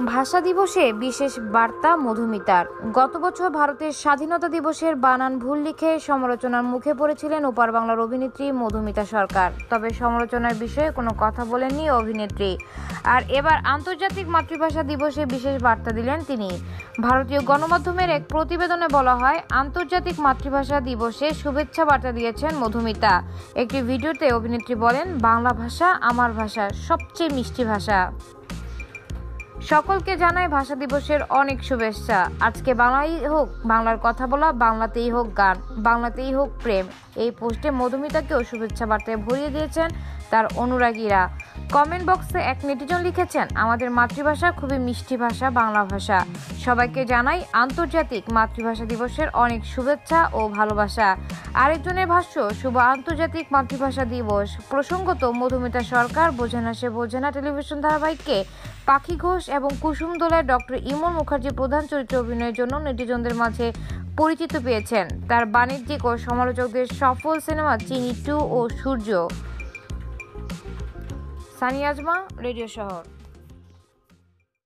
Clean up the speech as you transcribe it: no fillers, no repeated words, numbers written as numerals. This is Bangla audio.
ভাষা দিবসে বিশেষ বার্তা মধুমিতার। গত বছর ভারতের স্বাধীনতা দিবসের বানান ভুল লিখে সমালোচনার মুখে পড়েছিলেন ওপার বাংলার অভিনেত্রী মধুমিতা সরকার। তবে সমালোচনার বিষয়ে কোনো কথা বলেননি অভিনেত্রী। আর এবার আন্তর্জাতিক মাতৃভাষা দিবসে বিশেষ বার্তা দিলেন তিনি। ভারতীয় গণমাধ্যমের এক প্রতিবেদনে বলা হয়, আন্তর্জাতিক মাতৃভাষা দিবসে শুভেচ্ছা বার্তা দিয়েছেন মধুমিতা। একটি ভিডিওতে অভিনেত্রী বলেন, বাংলা ভাষা আমার ভাষা, সবচেয়ে মিষ্টি ভাষা। সকলকে জানাই ভাষা দিবসের অনেক শুভেচ্ছা। আজকে বাংলাই হোক বাংলার কথা বলা, বাংলাতেই হোক গান, বাংলাতেই হোক প্রেম। এই পোস্টে মধুমিতাকেও শুভেচ্ছা বার্তায় ভরিয়ে দিয়েছেন তার অনুরাগীরা। কমেন্ট বক্সে এক নেটিজন লিখেছেন, আমাদের মাতৃভাষা খুবই মিষ্টি ভাষা, বাংলা ভাষা। সবাইকে জানাই আন্তর্জাতিক মাতৃভাষা দিবসের অনেক শুভেচ্ছা ও ভালোবাসা। আরেকজনের ভাষ্য, শুভ আন্তর্জাতিক মাতৃভাষা দিবস। প্রসঙ্গত, মধুমিতা সরকার বোঝে না সে বোঝে না টেলিভিশন ধারাবাহিকে পাখি ঘোষ এবং কুসুম দোলায় ডক্টর ইমন মুখার্জি প্রধান চরিত্রে অভিনয়ের জন্য নেটিজনদের মাঝে পরিচিত পেয়েছেন। তার বাণিজ্যিক ও সমালোচকদের সফল সিনেমা চিনি 2 ও সূর্য। সানি আজমা, রেডিও শহর।